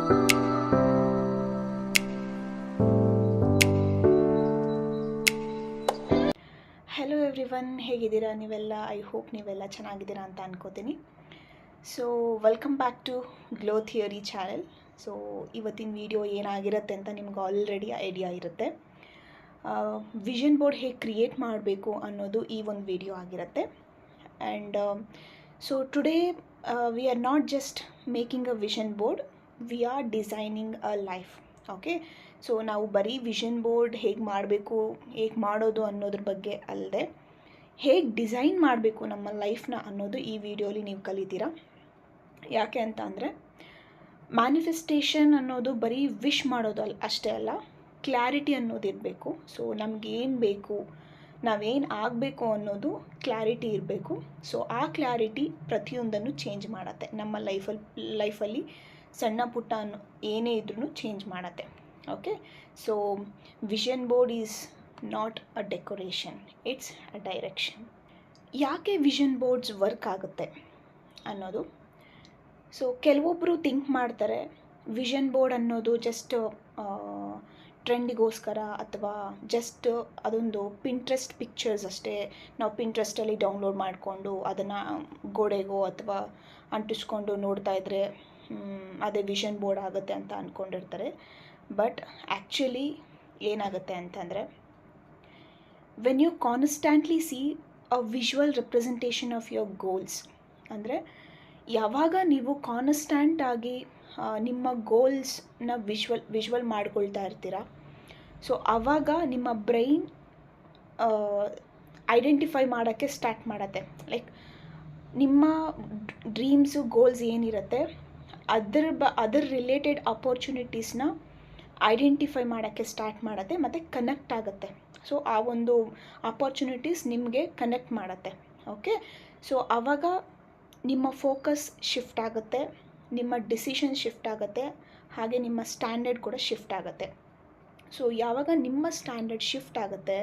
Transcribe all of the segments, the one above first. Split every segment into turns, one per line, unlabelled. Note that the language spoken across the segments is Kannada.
ಹೆಲೋ ಎವ್ರಿವನ್, ಹೇಗಿದ್ದೀರಾ ನೀವೆಲ್ಲ? ಐ ಹೋಪ್ ನೀವೆಲ್ಲ ಚೆನ್ನಾಗಿದ್ದೀರಾ ಅಂತ ಅನ್ಕೋತೀನಿ. So welcome back to Glow Theory channel. So ಇವತ್ತಿನ ವಿಡಿಯೋ ಏನಾಗಿರುತ್ತೆ ಅಂತ ನಿಮ್ಗೆ ಆಲ್ರೆಡಿ ಐಡಿಯಾ ಇರುತ್ತೆ. ವಿಷನ್ ಬೋರ್ಡ್ ಹೇಗೆ ಕ್ರಿಯೇಟ್ ಮಾಡಬೇಕು ಅನ್ನೋದು ಈ ಒಂದು ವಿಡಿಯೋ ಆಗಿರುತ್ತೆ. And so today we are not just making a vision board, we are designing a life. Okay, so ನಾವು ಬರೀ ವಿಷನ್ ಬೋರ್ಡ್ ಹೇಗೆ ಮಾಡಬೇಕು, ಹೇಗೆ ಮಾಡೋದು ಅನ್ನೋದ್ರ ಬಗ್ಗೆ ಅಲ್ಲದೆ ಹೇಗೆ ಡಿಸೈನ್ ಮಾಡಬೇಕು ನಮ್ಮ ಲೈಫ್ನ ಅನ್ನೋದು ಈ ವಿಡಿಯೋಲಿ ನೀವು ಕಲಿತೀರಾ. ಯಾಕೆ ಅಂತ ಅಂದರೆ ಮ್ಯಾನಿಫೆಸ್ಟೇಷನ್ ಅನ್ನೋದು ಬರೀ ವಿಶ್ ಮಾಡೋದು ಅಷ್ಟೇ ಅಲ್ಲ, ಕ್ಲಾರಿಟಿ ಅನ್ನೋದು ಇರಬೇಕು. ಸೊ ನಮಗೇನು ಬೇಕು, ನಾವೇನು ಆಗಬೇಕು ಅನ್ನೋದು ಕ್ಲಾರಿಟಿ ಇರಬೇಕು. ಸೊ ಆ ಕ್ಲಾರಿಟಿ ಪ್ರತಿಯೊಂದನ್ನು ಚೇಂಜ್ ಮಾಡುತ್ತೆ ನಮ್ಮ ಲೈಫಲ್ಲಿ ಸಣ್ಣ ಪುಟ್ಟ ಏನೇ ಇದ್ರೂ ಚೇಂಜ್ ಮಾಡುತ್ತೆ. Okay, so vision board is not a decoration, it's a direction. ಯಾಕೆ ವಿಷನ್ ಬೋರ್ಡ್ಸ್ ವರ್ಕ್ ಆಗುತ್ತೆ ಅನ್ನೋದು. ಸೊ ಕೆಲವೊಬ್ಬರು ಥಿಂಕ್ ಮಾಡ್ತಾರೆ ವಿಷನ್ ಬೋರ್ಡ್ ಅನ್ನೋದು ಜಸ್ಟ್ ಟ್ರೆಂಡಿಗೋಸ್ಕರ ಅಥವಾ ಜಸ್ಟ್ ಅದೊಂದು ಪಿಂಟ್ರೆಸ್ಟ್ ಪಿಕ್ಚರ್ಸ್ ಅಷ್ಟೇ. ನಾವು ಪಿಂಟ್ರೆಸ್ಟಲ್ಲಿ ಡೌನ್ಲೋಡ್ ಮಾಡಿಕೊಂಡು ಅದನ್ನು ಗೋಡೆಗೋ ಅಥವಾ ಅಂಟಿಸ್ಕೊಂಡು ನೋಡ್ತಾ ಇದ್ದರೆ ಅದೇ ವಿಷನ್ ಬೋರ್ಡ್ ಆಗುತ್ತೆ ಅಂತ ಅಂದ್ಕೊಂಡಿರ್ತಾರೆ. ಬಟ್ ಆ್ಯಕ್ಚುಲಿ ಏನಾಗುತ್ತೆ ಅಂತಂದರೆ, when you constantly see a visual representation of your goals, ಅಂದರೆ ಯಾವಾಗ ನೀವು ಕಾನ್ಸ್ಟ್ಯಾಂಟಾಗಿ ನಿಮ್ಮ ಗೋಲ್ಸ್ನ ವಿಜುವಲ್ ಮಾಡ್ಕೊಳ್ತಾ ಇರ್ತೀರ, ಸೊ ಆವಾಗ ನಿಮ್ಮ ಬ್ರೈನ್ ಐಡೆಂಟಿಫೈ ಮಾಡೋಕ್ಕೆ ಸ್ಟಾರ್ಟ್ ಮಾಡುತ್ತೆ. ಲೈಕ್ ನಿಮ್ಮ ಡ್ರೀಮ್ಸು, ಗೋಲ್ಸ್ ಏನಿರುತ್ತೆ ಅದರ ರಿಲೇಟೆಡ್ ಅಪರ್ಚುನಿಟೀಸ್ನ ಐಡೆಂಟಿಫೈ ಮಾಡೋಕ್ಕೆ ಸ್ಟಾರ್ಟ್ ಮಾಡುತ್ತೆ ಮತ್ತು ಕನೆಕ್ಟ್ ಆಗುತ್ತೆ. ಸೊ ಆ ಒಂದು ಅಪರ್ಚುನಿಟೀಸ್ ನಿಮಗೆ ಕನೆಕ್ಟ್ ಮಾಡುತ್ತೆ. ಓಕೆ, ಸೊ ಆವಾಗ ನಿಮ್ಮ ಫೋಕಸ್ ಶಿಫ್ಟ್ ಆಗುತ್ತೆ, ನಿಮ್ಮ ಡಿಸಿಷನ್ ಶಿಫ್ಟ್ ಆಗುತ್ತೆ, ಹಾಗೆ ನಿಮ್ಮ ಸ್ಟ್ಯಾಂಡರ್ಡ್ ಕೂಡ ಶಿಫ್ಟ್ ಆಗುತ್ತೆ. ಸೊ ಯಾವಾಗ ನಿಮ್ಮ ಸ್ಟ್ಯಾಂಡರ್ಡ್ ಶಿಫ್ಟ್ ಆಗುತ್ತೆ,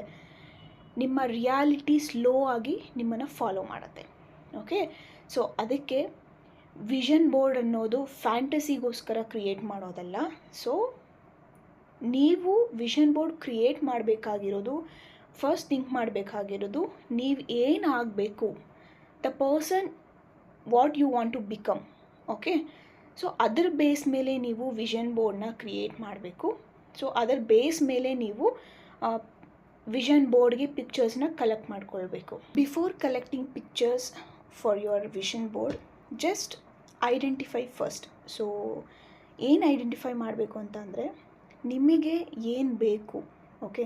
ನಿಮ್ಮ ರಿಯಾಲಿಟಿ ಸ್ಲೋ ಆಗಿ ನಿಮ್ಮನ್ನು ಫಾಲೋ ಮಾಡುತ್ತೆ. ಓಕೆ, ಸೊ ಅದಕ್ಕೆ ವಿಷನ್ ಬೋರ್ಡ್ ಅನ್ನೋದು ಫ್ಯಾಂಟಸಿಗೋಸ್ಕರ ಕ್ರಿಯೇಟ್ ಮಾಡೋದಲ್ಲ. ಸೊ ನೀವು ವಿಷನ್ ಬೋರ್ಡ್ ಕ್ರಿಯೇಟ್ ಮಾಡಬೇಕಾಗಿರೋದು, ಫಸ್ಟ್ ಥಿಂಕ್ ಮಾಡಬೇಕಾಗಿರೋದು, ನೀವು ಏನು ಆಗಬೇಕು, the person what you want to become. Okay, so ಅದರ ಬೇಸ್ ಮೇಲೆ ನೀವು ವಿಷನ್ ಬೋರ್ಡ್ನ ಕ್ರಿಯೇಟ್ ಮಾಡಬೇಕು. ಸೊ ಅದರ ಬೇಸ್ ಮೇಲೆ ನೀವು ವಿಷನ್ ಬೋರ್ಡ್ಗೆ ಪಿಕ್ಚರ್ಸ್ನ ಕಲೆಕ್ಟ್ ಮಾಡ್ಕೊಳ್ಬೇಕು. Before collecting pictures for your vision board, just identify first. So ಏನು ಐಡೆಂಟಿಫೈ ಮಾಡಬೇಕು ಅಂತ ಅಂದರೆ, ನಿಮಗೆ ಏನು ಬೇಕು. ಓಕೆ,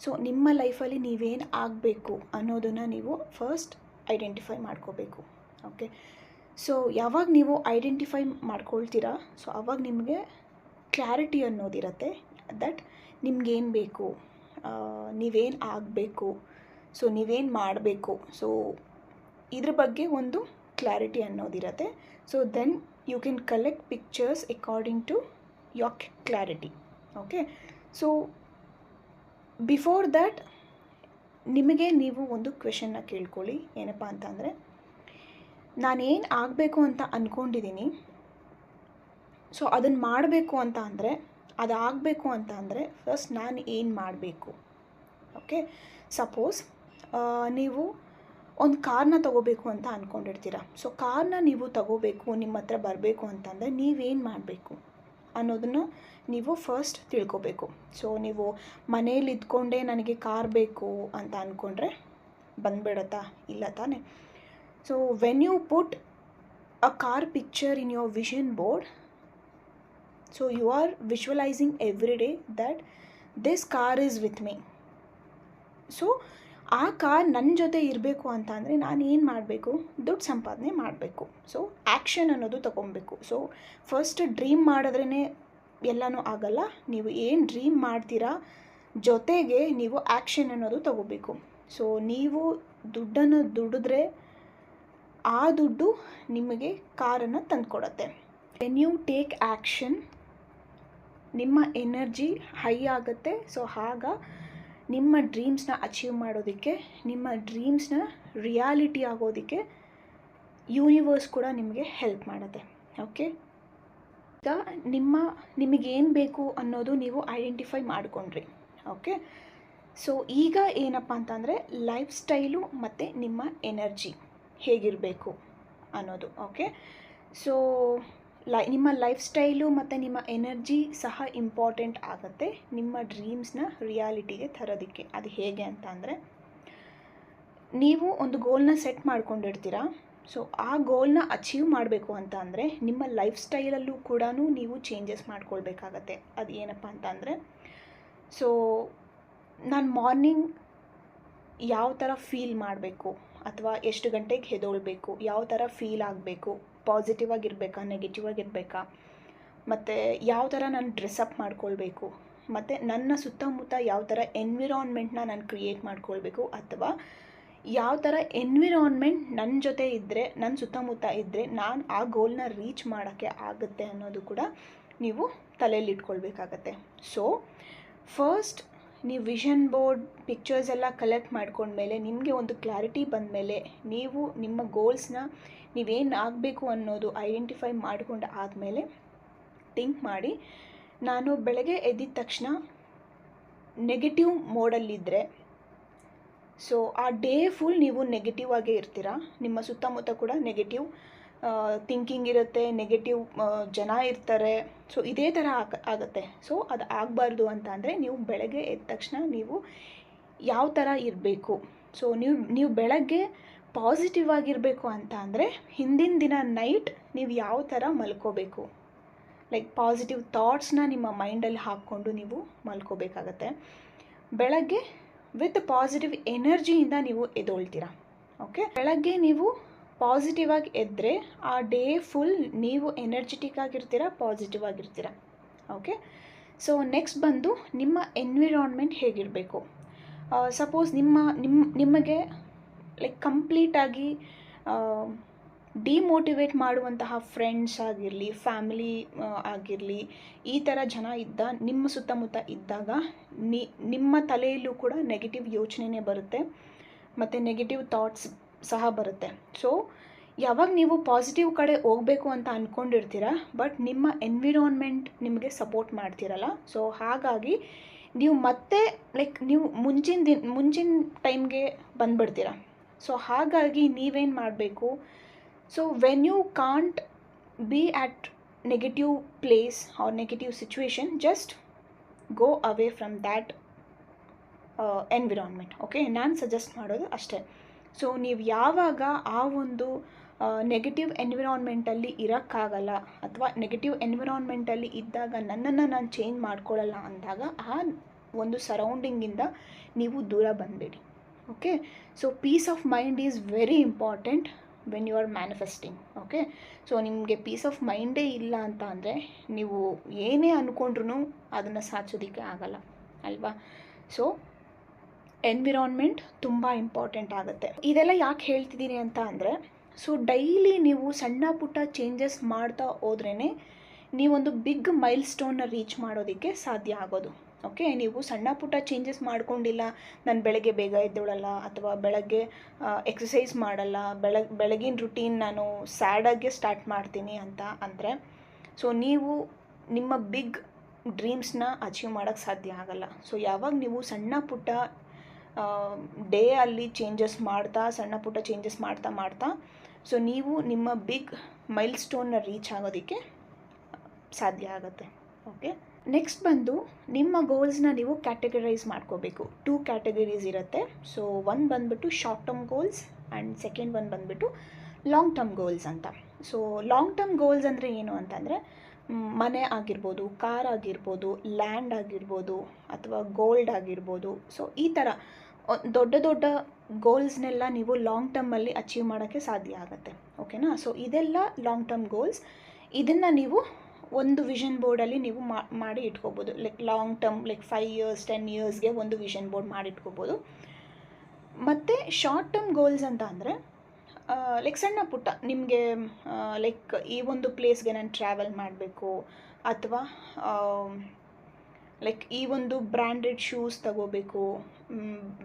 ಸೊ ನಿಮ್ಮ ಲೈಫಲ್ಲಿ ನೀವೇನು ಆಗಬೇಕು ಅನ್ನೋದನ್ನು ನೀವು ಫಸ್ಟ್ ಐಡೆಂಟಿಫೈ ಮಾಡ್ಕೋಬೇಕು. ಓಕೆ, ಸೊ ಯಾವಾಗ ನೀವು ಐಡೆಂಟಿಫೈ ಮಾಡ್ಕೊಳ್ತೀರಾ, ಸೊ ಆವಾಗ ನಿಮಗೆ ಕ್ಲಾರಿಟಿ ಅನ್ನೋದಿರುತ್ತೆ ದಟ್ ನಿಮ್ಗೇನು ಬೇಕು, ನೀವೇನು ಆಗಬೇಕು, ಸೊ ನೀವೇನು ಮಾಡಬೇಕು, ಸೊ ಇದ್ರ ಬಗ್ಗೆ ಒಂದು ಕ್ಲಾರಿಟಿ ಅನ್ನೋದಿರುತ್ತೆ. So then you can collect pictures according to your clarity. Okay, so before that ನಿಮಗೆ ನೀವು ಒಂದು ಕ್ವೆಶನ್ನ ಕೇಳ್ಕೊಳ್ಳಿ. ಏನಪ್ಪ ಅಂತಂದರೆ, ನಾನೇನು ಆಗಬೇಕು ಅಂತ ಅಂದ್ಕೊಂಡಿದ್ದೀನಿ, ಸೊ ಅದನ್ನು ಮಾಡಬೇಕು ಅಂತ ಅಂದರೆ, ಅದಾಗಬೇಕು ಅಂತ ಅಂದರೆ ಫಸ್ಟ್ ನಾನು ಏನು ಮಾಡಬೇಕು. ಓಕೆ, ಸಪೋಸ್ ನೀವು ಒಂದು ಕಾರ್ನ ತೊಗೋಬೇಕು ಅಂತ ಅಂದ್ಕೊಂಡಿರ್ತೀರ. ಸೊ ಕಾರ್ನ ನೀವು ತೊಗೋಬೇಕು, ನಿಮ್ಮ ಹತ್ರ ಬರಬೇಕು ಅಂತಂದರೆ ನೀವೇನು ಮಾಡಬೇಕು ಅನ್ನೋದನ್ನು ನೀವು ಫಸ್ಟ್ ತಿಳ್ಕೊಬೇಕು. ಸೊ ನೀವು ಮನೇಲಿ ಇದ್ಕೊಂಡೇ ನನಗೆ ಕಾರ್ ಬೇಕು ಅಂತ ಅಂದ್ಕೊಂಡ್ರೆ ಬಂದುಬಿಡತ್ತಾ? ಇಲ್ಲ ತಾನೆ. So when you put a car picture in your vision board, so you are visualising every day that this car is with me. So ಆ ಕಾರ್ ನನ್ನ ಜೊತೆ ಇರಬೇಕು ಅಂತ ಅಂದರೆ ನಾನು ಏನು ಮಾಡಬೇಕು? ದುಡ್ಡು ಸಂಪಾದನೆ ಮಾಡಬೇಕು. ಸೊ ಆ್ಯಕ್ಷನ್ ಅನ್ನೋದು ತೊಗೊಬೇಕು. ಸೊ ಫಸ್ಟ್ ಡ್ರೀಮ್ ಮಾಡಿದ್ರೇ ಎಲ್ಲನೂ ಆಗಲ್ಲ. ನೀವು ಏನು ಡ್ರೀಮ್ ಮಾಡ್ತೀರಾ ಜೊತೆಗೆ ನೀವು ಆ್ಯಕ್ಷನ್ ಅನ್ನೋದು ತೊಗೋಬೇಕು. ಸೊ ನೀವು ದುಡ್ಡನ್ನು ದುಡಿದ್ರೆ ಆ ದುಡ್ಡು ನಿಮಗೆ ಕಾರನ್ನು ತಂದುಕೊಡತ್ತೆ. ವೆನ್ ಯು ಟೇಕ್ ಆ್ಯಕ್ಷನ್, ನಿಮ್ಮ ಎನರ್ಜಿ ಹೈ ಆಗುತ್ತೆ. ಸೊ ಆಗ ನಿಮ್ಮ ಡ್ರೀಮ್ಸ್ನ ಅಚೀವ್ ಮಾಡೋದಕ್ಕೆ, ನಿಮ್ಮ ಡ್ರೀಮ್ಸ್ನ ರಿಯಾಲಿಟಿ ಆಗೋದಕ್ಕೆ ಯೂನಿವರ್ಸ್ ಕೂಡ ನಿಮಗೆ ಹೆಲ್ಪ್ ಮಾಡುತ್ತೆ. ಓಕೆ, ಈಗ ನಿಮಗೇನು ಬೇಕು ಅನ್ನೋದು ನೀವು ಐಡೆಂಟಿಫೈ ಮಾಡಿಕೊಂಡ್ರಿ. ಓಕೆ, ಸೊ ಈಗ ಏನಪ್ಪ ಅಂತಂದರೆ ಲೈಫ್ ಸ್ಟೈಲು ಮತ್ತು ನಿಮ್ಮ ಎನರ್ಜಿ ಹೇಗಿರಬೇಕು ಅನ್ನೋದು. ಓಕೆ, ಸೊ ನಿಮ್ಮ ಲೈಫ್ ಸ್ಟೈಲು ಮತ್ತು ನಿಮ್ಮ ಎನರ್ಜಿ ಸಹ ಇಂಪಾರ್ಟೆಂಟ್ ಆಗುತ್ತೆ ನಿಮ್ಮ ಡ್ರೀಮ್ಸ್ನ ರಿಯಾಲಿಟಿಗೆ ತರೋದಕ್ಕೆ. ಅದು ಹೇಗೆ ಅಂತ ಅಂದರೆ, ನೀವು ಒಂದು ಗೋಲ್ನ ಸೆಟ್ ಮಾಡ್ಕೊಂಡಿರ್ತೀರ. ಸೊ ಆ ಗೋಲ್ನ ಅಚೀವ್ ಮಾಡಬೇಕು ಅಂತ ಅಂದರೆ ನಿಮ್ಮ ಲೈಫ್ ಸ್ಟೈಲಲ್ಲೂ ಕೂಡ ನೀವು ಚೇಂಜಸ್ ಮಾಡ್ಕೊಳ್ಬೇಕಾಗತ್ತೆ. ಅದು ಏನಪ್ಪ ಅಂತ ಅಂದರೆ, ಸೊ ನಾನು ಮಾರ್ನಿಂಗ್ ಯಾವ ಥರ ಫೀಲ್ ಮಾಡಬೇಕು, ಅಥವಾ ಎಷ್ಟು ಗಂಟೆಗೆ ಎದ್ದೇಳಬೇಕು, ಯಾವ ಥರ ಫೀಲ್ ಆಗಬೇಕು, ಪಾಸಿಟಿವ್ ಆಗಿರಬೇಕಾ ನೆಗೆಟಿವ್ ಆಗಿರಬೇಕಾ, ಮತ್ತು ಯಾವ ಥರ ನಾನು ಡ್ರೆಸ್ಅಪ್ ಮಾಡ್ಕೊಳ್ಬೇಕು, ಮತ್ತು ನನ್ನ ಸುತ್ತಮುತ್ತ ಯಾವ ಥರ ಎನ್ವಿರಾನ್ಮೆಂಟ್ನ ನಾನು ಕ್ರಿಯೇಟ್ ಮಾಡ್ಕೊಳ್ಬೇಕು, ಅಥವಾ ಯಾವ ಥರ ಎನ್ವಿರಾನ್ಮೆಂಟ್ ನನ್ನ ಜೊತೆ ಇದ್ದರೆ, ನನ್ನ ಸುತ್ತಮುತ್ತ ಇದ್ದರೆ ನಾನು ಆ ಗೋಲ್ನ ರೀಚ್ ಮಾಡೋಕ್ಕೆ ಆಗುತ್ತೆ ಅನ್ನೋದು ಕೂಡ ನೀವು ತಲೆಯಲ್ಲಿ ಇಟ್ಕೊಳ್ಬೇಕಾಗತ್ತೆ. ಸೊ ಫಸ್ಟ್ ನೀವು ವಿಷನ್ ಬೋರ್ಡ್ ಪಿಕ್ಚರ್ಸ್ ಎಲ್ಲ ಕಲೆಕ್ಟ್ ಮಾಡ್ಕೊಂಡ್ಮೇಲೆ, ನಿಮಗೆ ಒಂದು ಕ್ಲಾರಿಟಿ ಬಂದಮೇಲೆ, ನೀವು ನಿಮ್ಮ ಗೋಲ್ಸ್ನ ನೀವೇನು ಆಗಬೇಕು ಅನ್ನೋದು ಐಡೆಂಟಿಫೈ ಮಾಡ್ಕೊಂಡು ಆದಮೇಲೆ ಥಿಂಕ್ ಮಾಡಿ, ನಾನು ಬೆಳಗ್ಗೆ ಎದ್ದಿದ ತಕ್ಷಣ ನೆಗೆಟಿವ್ ಮೋಡಲ್ಲಿದ್ದರೆ, ಸೊ ಆ ಡೇ ಫುಲ್ ನೀವು ನೆಗೆಟಿವ್ ಆಗೇ ಇರ್ತೀರ. ನಿಮ್ಮ ಸುತ್ತಮುತ್ತ ಕೂಡ ನೆಗೆಟಿವ್ ಥಿಂಕಿಂಗ್ ಇರುತ್ತೆ, ನೆಗೆಟಿವ್ ಜನ ಇರ್ತಾರೆ. ಸೊ ಇದೇ ಥರ ಆಗುತ್ತೆ. ಸೊ ಅದು ಆಗಬಾರ್ದು ಅಂತ ಅಂದರೆ ನೀವು ಬೆಳಗ್ಗೆ ಎದ್ದ ತಕ್ಷಣ ನೀವು ಯಾವ ಥರ ಇರಬೇಕು. ಸೊ ನೀವು ಬೆಳಗ್ಗೆ ಪಾಸಿಟಿವ್ ಆಗಿರಬೇಕು ಅಂತ ಅಂದರೆ ಹಿಂದಿನ ದಿನ ನೈಟ್ ನೀವು ಯಾವ ಥರ ಮಲ್ಕೋಬೇಕು, ಲೈಕ್ ಪಾಸಿಟಿವ್ ಥಾಟ್ಸ್ನ ನಿಮ್ಮ ಮೈಂಡಲ್ಲಿ ಹಾಕ್ಕೊಂಡು ನೀವು ಮಲ್ಕೋಬೇಕಾಗತ್ತೆ. ಬೆಳಗ್ಗೆ ವಿತ್ ಪಾಸಿಟಿವ್ ಎನರ್ಜಿಯಿಂದ ನೀವು ಎದ್ದೇಳ್ತೀರ. ಓಕೆ, ಬೆಳಗ್ಗೆ ನೀವು ಪಾಸಿಟಿವ್ ಆಗಿ ಎದ್ದರೆ ಆ ಡೇ ಫುಲ್ ನೀವು ಎನರ್ಜೆಟಿಕ್ ಆಗಿರ್ತೀರ, ಪಾಸಿಟಿವ್ ಆಗಿರ್ತೀರ. ಓಕೆ, ಸೊ ನೆಕ್ಸ್ಟ್ ಬಂದು ನಿಮ್ಮ ಎನ್ವಿರಾನ್ಮೆಂಟ್ ಹೇಗಿರಬೇಕು. ಸಪೋಸ್ ನಿಮಗೆ ಲೈಕ್ ಕಂಪ್ಲೀಟಾಗಿ ಡಿಮೋಟಿವೇಟ್ ಮಾಡುವಂತಹ ಫ್ರೆಂಡ್ಸ್ ಆಗಿರಲಿ, ಫ್ಯಾಮಿಲಿ ಆಗಿರಲಿ, ಈ ಥರ ಜನ ನಿಮ್ಮ ಸುತ್ತಮುತ್ತ ಇದ್ದಾಗ ನಿಮ್ಮ ತಲೆಯಲ್ಲೂ ಕೂಡ ನೆಗೆಟಿವ್ ಯೋಚನೆನೇ ಬರುತ್ತೆ ಮತ್ತು ನೆಗೆಟಿವ್ ಥಾಟ್ಸ್ ಸಹ ಬರುತ್ತೆ. ಸೊ ಯಾವಾಗ ನೀವು ಪಾಸಿಟಿವ್ ಕಡೆ ಹೋಗಬೇಕು ಅಂತ ಅಂದ್ಕೊಂಡಿರ್ತೀರ, ಬಟ್ ನಿಮ್ಮ ಎನ್ವಿರಾನ್ಮೆಂಟ್ ನಿಮಗೆ ಸಪೋರ್ಟ್ ಮಾಡ್ತಿರಲ್ಲ. ಸೊ ಹಾಗಾಗಿ ನೀವು ಮತ್ತೆ ಲೈಕ್ ನೀವು ಮುಂಚಿನ ಟೈಮ್ಗೆ ಬಂದುಬಿಡ್ತೀರ. ಸೊ ಹಾಗಾಗಿ ನೀವೇನು ಮಾಡಬೇಕು, so when you can't be at negative place or negative situation, just go away from that environment. Okay, ನಾನು ಸಜೆಸ್ಟ್ ಮಾಡೋದು ಅಷ್ಟೇ. ಸೊ ನೀವು ಯಾವಾಗ ಆ ಒಂದು ನೆಗೆಟಿವ್ ಎನ್ವಿರಾನ್ಮೆಂಟಲ್ಲಿ ಇರೋಕ್ಕಾಗಲ್ಲ, ಅಥವಾ ನೆಗೆಟಿವ್ ಎನ್ವಿರಾನ್ಮೆಂಟಲ್ಲಿ ಇದ್ದಾಗ ನನ್ನನ್ನು ನಾನು ಚೇಂಜ್ ಮಾಡ್ಕೊಳ್ಳಲ್ಲ ಅಂದಾಗ ಆ ಒಂದು ಸರೌಂಡಿಂಗಿಂದ ನೀವು ದೂರ ಬಂದುಬಿಡಿ. Okay, so peace of mind is very important when you are manifesting. Okay, so ನಿಮಗೆ ಪೀಸ್ ಆಫ್ ಮೈಂಡೇ ಇಲ್ಲ ಅಂತ ಅಂದರೆ ನೀವು ಏನೇ ಅಂದ್ಕೊಂಡ್ರೂ ಅದನ್ನು ಸಾಧಿಸೋದಕ್ಕೆ ಆಗಲ್ಲ ಅಲ್ವಾ. ಸೊ ಎನ್ವಿರಾನ್ಮೆಂಟ್ ತುಂಬ ಇಂಪಾರ್ಟೆಂಟ್ ಆಗುತ್ತೆ. ಇದೆಲ್ಲ ಯಾಕೆ ಹೇಳ್ತಿದ್ದೀನಿ ಅಂತ ಅಂದರೆ, ಸೊ ಡೈಲಿ ನೀವು ಸಣ್ಣ ಪುಟ್ಟ ಚೇಂಜಸ್ ಮಾಡ್ತಾ ಹೋದ್ರೇ ನೀವೊಂದು ಬಿಗ್ ಮೈಲ್ ಸ್ಟೋನ್ನ ರೀಚ್ ಮಾಡೋದಕ್ಕೆ ಸಾಧ್ಯ ಆಗೋದು. ಓಕೆ, ನೀವು ಸಣ್ಣ ಪುಟ್ಟ ಚೇಂಜಸ್ ಮಾಡ್ಕೊಂಡಿಲ್ಲ, ನಾನು ಬೆಳಗ್ಗೆ ಬೇಗ ಎದ್ದೇಳಲ್ಲ, ಅಥವಾ ಬೆಳಗ್ಗೆ ಎಕ್ಸಸೈಸ್ ಮಾಡಲ್ಲ, ಬೆಳಗಿನ ರುಟೀನ್ ನಾನು ಸ್ಯಾಡಾಗೆ ಸ್ಟಾರ್ಟ್ ಮಾಡ್ತೀನಿ ಅಂತ ಅಂದರೆ, ಸೊ ನೀವು ನಿಮ್ಮ ಬಿಗ್ ಡ್ರೀಮ್ಸ್ನ ಅಚೀವ್ ಮಾಡೋಕ್ಕೆ ಸಾಧ್ಯ ಆಗಲ್ಲ. ಸೊ ಯಾವಾಗ ನೀವು ಸಣ್ಣ ಪುಟ್ಟ ಡೇ ಅಲ್ಲಿ ಚೇಂಜಸ್ ಮಾಡ್ತಾ, ಸಣ್ಣ ಪುಟ್ಟ ಚೇಂಜಸ್ ಮಾಡ್ತಾ ಸೊ ನೀವು ನಿಮ್ಮ ಬಿಗ್ ಮೈಲ್ ಸ್ಟೋನ್ನ ರೀಚ್ ಆಗೋದಕ್ಕೆ ಸಾಧ್ಯ ಆಗುತ್ತೆ. ಓಕೆ, ನೆಕ್ಸ್ಟ್ ಬಂದು ನಿಮ್ಮ ಗೋಲ್ಸ್ನ ನೀವು ಕ್ಯಾಟಗರೈಸ್ ಮಾಡ್ಕೋಬೇಕು. 2 ಕ್ಯಾಟಗರೀಸ್ ಇರುತ್ತೆ. ಸೊ ಒಂದು ಬಂದುಬಿಟ್ಟು short term goals and second ಒಂದು ಬಂದುಬಿಟ್ಟು ಲಾಂಗ್ ಟರ್ಮ್ ಗೋಲ್ಸ್ ಅಂತ. ಸೊ ಲಾಂಗ್ ಟರ್ಮ್ ಗೋಲ್ಸ್ ಅಂದರೆ ಏನು ಅಂತಂದರೆ, ಮನೆ ಆಗಿರ್ಬೋದು, ಕಾರ್ ಆಗಿರ್ಬೋದು, ಲ್ಯಾಂಡ್ ಆಗಿರ್ಬೋದು, ಅಥವಾ ಗೋಲ್ಡ್ ಆಗಿರ್ಬೋದು. ಸೊ ಈ ಥರ ದೊಡ್ಡ ದೊಡ್ಡ ಗೋಲ್ಸ್ನೆಲ್ಲ ನೀವು ಲಾಂಗ್ ಟರ್ಮಲ್ಲಿ ಅಚೀವ್ ಮಾಡೋಕ್ಕೆ ಸಾಧ್ಯ ಆಗುತ್ತೆ. ಓಕೆನಾ. ಸೊ ಇದೆಲ್ಲ ಲಾಂಗ್ ಟರ್ಮ್ ಗೋಲ್ಸ್. ಇದನ್ನು ನೀವು ಒಂದು ವಿಷನ್ ಬೋರ್ಡಲ್ಲಿ ನೀವು ಮಾಡಿ ಇಟ್ಕೋಬೋದು. Like long term, like 5 years 10 yearsಗೆ ಒಂದು ವಿಷನ್ ಬೋರ್ಡ್ ಮಾಡಿ ಇಟ್ಕೋಬೋದು. ಮತ್ತು ಶಾರ್ಟ್ ಟರ್ಮ್ ಗೋಲ್ಸ್ ಅಂತ ಅಂದರೆ ಲೈಕ್ ಸಣ್ಣ ಪುಟ್ಟ ನಿಮಗೆ ಲೈಕ್ ಈ ಒಂದು ಪ್ಲೇಸ್ಗೆ ನಾನು ಟ್ರಾವೆಲ್ ಮಾಡಬೇಕು, ಅಥವಾ ಲೈಕ್ ಈ ಒಂದು ಬ್ರ್ಯಾಂಡೆಡ್ ಶೂಸ್ ತಗೋಬೇಕು,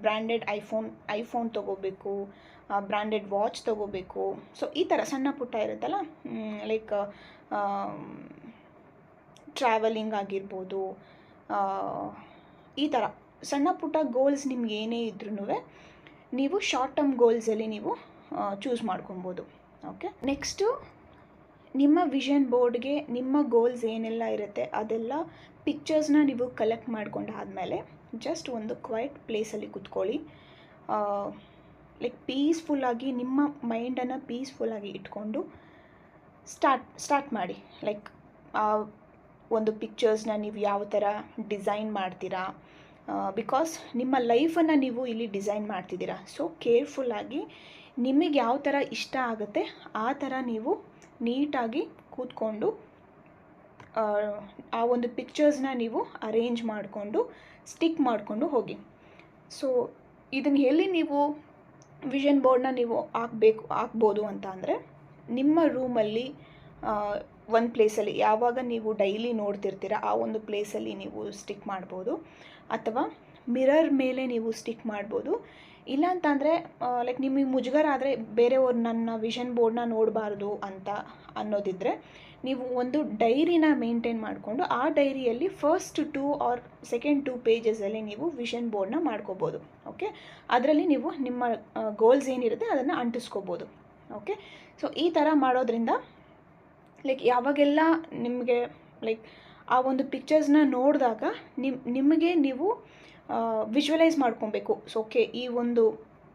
ಬ್ರ್ಯಾಂಡೆಡ್ ಐಫೋನ್ ತೊಗೋಬೇಕು, ಬ್ರ್ಯಾಂಡೆಡ್ ವಾಚ್ ತೊಗೋಬೇಕು. ಸೊ ಈ ಥರ ಸಣ್ಣ ಪುಟ್ಟ ಇರುತ್ತಲ್ಲ, ಲೈಕ್ ಟ್ರಾವೆಲಿಂಗ್ ಆಗಿರ್ಬೋದು, ಈ ಥರ ಸಣ್ಣ ಪುಟ್ಟ ಗೋಲ್ಸ್ ನಿಮ್ಗೆ ಏನೇ ಇದ್ರೂ ನೀವು ಶಾರ್ಟ್ ಟರ್ಮ್ ಗೋಲ್ಸಲ್ಲಿ ನೀವು ಚೂಸ್ ಮಾಡ್ಕೊಬೋದು. ಓಕೆ, ನೆಕ್ಸ್ಟು ನಿಮ್ಮ ವಿಷನ್ ಬೋರ್ಡ್ಗೆ ನಿಮ್ಮ ಗೋಲ್ಸ್ ಏನೆಲ್ಲ ಇರುತ್ತೆ ಅದೆಲ್ಲ ಪಿಕ್ಚರ್ಸ್ನ ನೀವು ಕಲೆಕ್ಟ್ ಮಾಡ್ಕೊಂಡಾದಮೇಲೆ ಜಸ್ಟ್ ಒಂದು ಕ್ವೈಟ್ ಪ್ಲೇಸಲ್ಲಿ ಕೂತ್ಕೊಳ್ಳಿ. ಲೈಕ್ ಪೀಸ್ಫುಲ್ಲಾಗಿ ನಿಮ್ಮ ಮೈಂಡನ್ನು ಪೀಸ್ಫುಲ್ಲಾಗಿ ಇಟ್ಕೊಂಡು ಸ್ಟಾರ್ಟ್ ಮಾಡಿ. ಲೈಕ್ ಒಂದು ಪಿಕ್ಚರ್ಸ್ನ ನೀವು ಯಾವ ಥರ ಡಿಸೈನ್ ಮಾಡ್ತೀರಾ, ಬಿಕಾಸ್ ನಿಮ್ಮ ಲೈಫನ್ನು ನೀವು ಇಲ್ಲಿ ಡಿಸೈನ್ ಮಾಡ್ತಿದ್ದೀರಾ. ಸೊ ಕೇರ್ಫುಲ್ಲಾಗಿ ನಿಮಗೆ ಯಾವ ಥರ ಇಷ್ಟ ಆಗುತ್ತೆ ಆ ಥರ ನೀವು ನೀಟಾಗಿ ಕೂತ್ಕೊಂಡು ಆ ಒಂದು ಪಿಕ್ಚರ್ಸ್ನ ನೀವು ಅರೇಂಜ್ ಮಾಡಿಕೊಂಡು ಸ್ಟಿಕ್ ಮಾಡಿಕೊಂಡು ಹೋಗಿ. ಸೊ ಇದನ್ನು ಎಲ್ಲಿ ನೀವು ವಿಷನ್ ಬೋರ್ಡ್ನ ನೀವು ಹಾಕ್ಬೋದು ಅಂತ ಅಂದರೆ ನಿಮ್ಮ ರೂಮಲ್ಲಿ ಒಂದು ಪ್ಲೇಸಲ್ಲಿ ಯಾವಾಗ ನೀವು ಡೈಲಿ ನೋಡ್ತಿರ್ತೀರ ಆ ಒಂದು ಪ್ಲೇಸಲ್ಲಿ ನೀವು ಸ್ಟಿಕ್ ಮಾಡ್ಬೋದು, ಅಥವಾ ಮಿರರ್ ಮೇಲೆ ನೀವು ಸ್ಟಿಕ್ ಮಾಡ್ಬೋದು. ಇಲ್ಲ ಅಂತಂದರೆ ಲೈಕ್ ನಿಮಗೆ ಮುಜುಗರ ಆದರೆ ಬೇರೆಯವ್ರು ನನ್ನ ವಿಷನ್ ಬೋರ್ಡ್ನ ನೋಡಬಾರ್ದು ಅಂತ ಅನ್ನೋದಿದ್ದರೆ ನೀವು ಒಂದು ಡೈರಿನ ಮೇಂಟೈನ್ ಮಾಡಿಕೊಂಡು ಆ ಡೈರಿಯಲ್ಲಿ ಫಸ್ಟ್ 2 ಆರ್ ಸೆಕೆಂಡ್ 2 ಪೇಜಸಲ್ಲಿ ನೀವು ವಿಷನ್ ಬೋರ್ಡ್ನ ಮಾಡ್ಕೋಬೋದು. ಓಕೆ, ಅದರಲ್ಲಿ ನೀವು ನಿಮ್ಮ ಗೋಲ್ಸ್ ಏನಿರುತ್ತೆ ಅದನ್ನು ಅಂಟಿಸ್ಕೋಬೋದು. ಓಕೆ, ಸೊ ಈ ಥರ ಮಾಡೋದ್ರಿಂದ ಲೈಕ್ ಯಾವಾಗೆಲ್ಲ ನಿಮಗೆ ಲೈಕ್ ಆ ಒಂದು ಪಿಕ್ಚರ್ಸ್ನ ನೋಡಿದಾಗ ನಿಮಗೆ ನೀವು ವಿಜುವಲೈಸ್ ಮಾಡ್ಕೊಬೇಕು. ಸೊ ಓಕೆ, ಈ ಒಂದು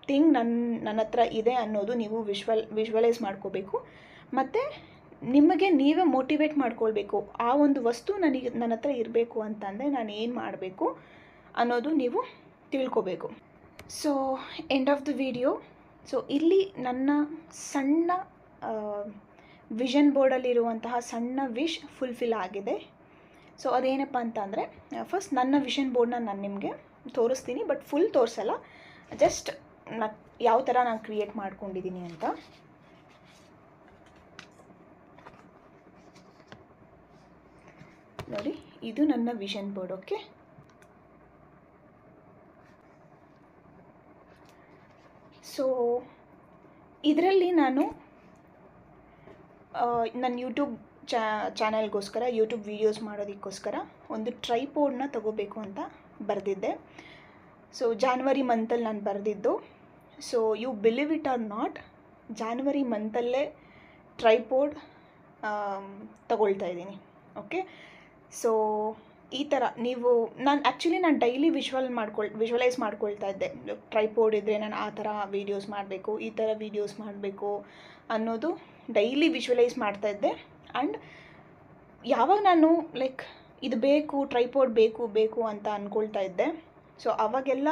ಥಿಂಗ್ ನನ್ನ ಹತ್ರ ಇದೆ ಅನ್ನೋದು ನೀವು ವಿಜುವಲೈಸ್ ಮಾಡ್ಕೋಬೇಕು. ಮತ್ತು ನಿಮಗೆ ನೀವೇ ಮೋಟಿವೇಟ್ ಮಾಡ್ಕೊಳ್ಬೇಕು, ಆ ಒಂದು ವಸ್ತು ನನ್ನ ಹತ್ರ ಇರಬೇಕು ಅಂತಂದರೆ ನಾನು ಏನು ಮಾಡಬೇಕು ಅನ್ನೋದು ನೀವು ತಿಳ್ಕೊಬೇಕು. So end of the video. So ಇಲ್ಲಿ ನನ್ನ ಸಣ್ಣ ವಿಷನ್ ಬೋರ್ಡಲ್ಲಿರುವಂತಹ ಸಣ್ಣ ವಿಶ್ ಫುಲ್ಫಿಲ್ ಆಗಿದೆ. ಸೊ ಅದೇನಪ್ಪ ಅಂತ ಅಂದರೆ ಫಸ್ಟ್ ನನ್ನ ವಿಷನ್ ಬೋರ್ಡ್ನ ನಾನು ನಿಮಗೆ ತೋರಿಸ್ತೀನಿ, ಬಟ್ ಫುಲ್ ತೋರಿಸಲ್ಲ, ಜಸ್ಟ್ ಯಾವ ಥರ ನಾನು ಕ್ರಿಯೇಟ್ ಮಾಡ್ಕೊಂಡಿದ್ದೀನಿ ಅಂತ. ನೋಡಿ, ಇದು ನನ್ನ ವಿಷನ್ ಬೋರ್ಡ್. ಓಕೆ, ಸೊ ಇದರಲ್ಲಿ ನಾನು ನನ್ನ ಯೂಟ್ಯೂಬ್ ಚಾನಲ್ಗೋಸ್ಕರ ಯೂಟ್ಯೂಬ್ ವೀಡಿಯೋಸ್ ಮಾಡೋದಕ್ಕೋಸ್ಕರ ಒಂದು ಟ್ರೈಪೋಡ್ನ ತಗೋಬೇಕು ಅಂತ ಬರೆದಿದ್ದೆ. ಸೊ ಜಾನ್ವರಿ ಮಂತಲ್ಲಿ ನಾನು ಬರೆದಿದ್ದು. So you believe it or not, January ಮಂತಲ್ಲೇ ಟ್ರೈಪೋಡ್ ತಗೊಳ್ತಾ ಇದ್ದೀನಿ. ಓಕೆ, ಸೊ ಈ ಥರ ನಾನು ಡೈಲಿ ವಿಜುವಲೈಸ್ ಮಾಡ್ಕೊಳ್ತಾ ಇದ್ದೆ. ಟ್ರೈಪೋಡ್ ಇದ್ದರೆ ನಾನು ಆ ಥರ ವೀಡಿಯೋಸ್ ಮಾಡಬೇಕು, ಈ ಥರ ವೀಡಿಯೋಸ್ ಮಾಡಬೇಕು ಅನ್ನೋದು ಡೈಲಿ ವಿಜುವಲೈಸ್ ಮಾಡ್ತಾಯಿದ್ದೆ. ಆ್ಯಂಡ್ ಯಾವಾಗ ನಾನು ಲೈಕ್ ಇದು ಬೇಕು, ಟ್ರೈಪೋಡ್ ಬೇಕು ಅಂತ ಅಂದ್ಕೊಳ್ತಾ ಇದ್ದೆ, ಸೊ ಅವಾಗೆಲ್ಲ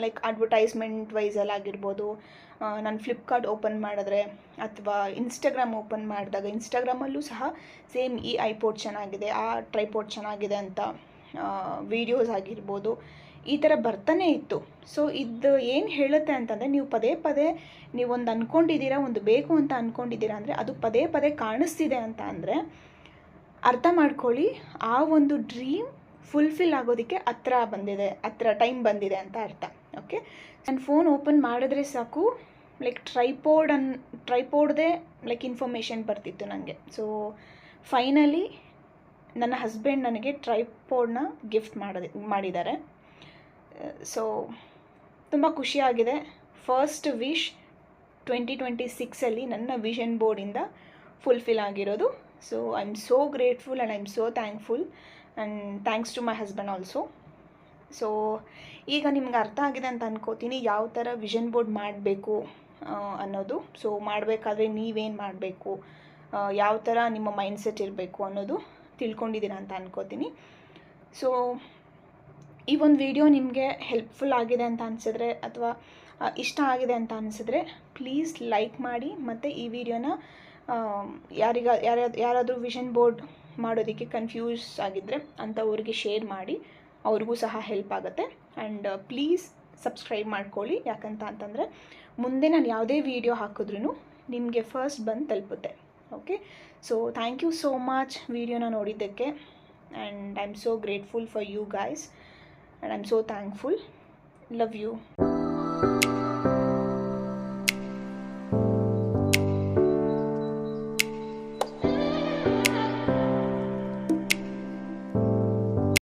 ಲೈಕ್ ಅಡ್ವರ್ಟೈಸ್ಮೆಂಟ್ ವೈಸಲ್ಲಾಗಿರ್ಬೋದು, ನಾನು ಫ್ಲಿಪ್ಕಾರ್ಟ್ ಓಪನ್ ಮಾಡಿದ್ರೆ ಅಥವಾ ಇನ್ಸ್ಟಾಗ್ರಾಮ್ ಓಪನ್ ಮಾಡಿದಾಗ ಇನ್ಸ್ಟಾಗ್ರಾಮಲ್ಲೂ ಸಹ ಸೇಮ್ ಈ ಐಪೋಡ್ ಚೆನ್ನಾಗಿದೆ, ಆ ಟ್ರೈಪೋಡ್ ಚೆನ್ನಾಗಿದೆ ಅಂತ ವೀಡಿಯೋಸ್ ಆಗಿರ್ಬೋದು ಈ ಥರ ಬರ್ತಾನೆ ಇತ್ತು. ಸೊ ಇದು ಏನು ಹೇಳುತ್ತೆ ಅಂತಂದರೆ ನೀವು ಪದೇ ನೀವೊಂದು ಅಂದ್ಕೊಂಡಿದ್ದೀರಾ, ಒಂದು ಬೇಕು ಅಂತ ಅಂದ್ಕೊಂಡಿದ್ದೀರಾ ಅಂದರೆ ಅದು ಪದೇ ಕಾಣಿಸ್ತಿದೆ ಅಂತ ಅಂದರೆ ಅರ್ಥ ಮಾಡ್ಕೊಳ್ಳಿ, ಆ ಒಂದು ಡ್ರೀಮ್ ಫುಲ್ಫಿಲ್ ಆಗೋದಕ್ಕೆ ಹತ್ರ ಟೈಮ್ ಬಂದಿದೆ ಅಂತ ಅರ್ಥ. ಓಕೆ, ನನ್ನ ಫೋನ್ ಓಪನ್ ಮಾಡಿದ್ರೆ ಸಾಕು ಲೈಕ್ ಟ್ರೈಪೋಡ್ದೇ ಲೈಕ್ ಇನ್ಫಾರ್ಮೇಷನ್ ಬರ್ತಿತ್ತು ನನಗೆ. ಸೊ ಫೈನಲಿ ನನ್ನ ಹಸ್ಬೆಂಡ್ ನನಗೆ ಟ್ರೈಪೋಡ್ನ ಗಿಫ್ಟ್ ಮಾಡಿದ್ದಾರೆ. ಸೊ ತುಂಬ ಖುಷಿಯಾಗಿದೆ. ಫಸ್ಟ್ ವಿಶ್ 2026ಅಲ್ಲಿ ನನ್ನ ವಿಷನ್ ಬೋರ್ಡಿಂದ ಫುಲ್ಫಿಲ್ ಆಗಿರೋದು. So I am so grateful and I am so thankful and thanks to my husband also. So ಈಗ ನಿಮ್ಗೆ ಅರ್ಥ ಆಗಿದೆ ಅಂತ ಅನ್ಕೋತೀನಿ ಯಾವ ಥರ ವಿಷನ್ ಬೋರ್ಡ್ ಮಾಡಬೇಕು ಅನ್ನೋದು. ಸೊ ಮಾಡಬೇಕಾದ್ರೆ ನೀವೇನು ಮಾಡಬೇಕು, ಯಾವ ಥರ ನಿಮ್ಮ ಮೈಂಡ್ಸೆಟ್ ಇರಬೇಕು ಅನ್ನೋದು ತಿಳ್ಕೊಂಡಿದ್ದೀರ ಅಂತ ಅನ್ಕೋತೀನಿ. ಸೊ ಈ ಒಂದು ವಿಡಿಯೋ ನಿಮಗೆ ಹೆಲ್ಪ್ಫುಲ್ ಆಗಿದೆ ಅಂತ ಅನಿಸಿದ್ರೆ ಅಥವಾ ಇಷ್ಟ ಆಗಿದೆ ಅಂತ ಅನಿಸಿದ್ರೆ ಪ್ಲೀಸ್ ಲೈಕ್ ಮಾಡಿ, ಮತ್ತು ಈ ವಿಡಿಯೋನ ಯಾರಾದರೂ ವಿಷನ್ ಬೋರ್ಡ್ ಮಾಡೋದಕ್ಕೆ ಕನ್ಫ್ಯೂಸ್ ಆಗಿದ್ದರೆ ಅಂಥವ್ರಿಗೆ ಶೇರ್ ಮಾಡಿ, ಅವ್ರಿಗೂ ಸಹ ಹೆಲ್ಪ್ ಆಗುತ್ತೆ. ಆ್ಯಂಡ್ ಪ್ಲೀಸ್ ಸಬ್ಸ್ಕ್ರೈಬ್ ಮಾಡ್ಕೊಳ್ಳಿ, ಯಾಕಂತಂದರೆ ಮುಂದೆ ನಾನು ಯಾವುದೇ ವಿಡಿಯೋ ಹಾಕಿದ್ರೂ ನಿಮಗೆ ಫಸ್ಟ್ ಬಂದು ತಲುಪುತ್ತೆ. Okay, so thank you so much ವಿಡಿಯೋನ ನೋಡಿದ್ದಕ್ಕೆ. And I am so grateful for you guys and I'm so thankful. Love you.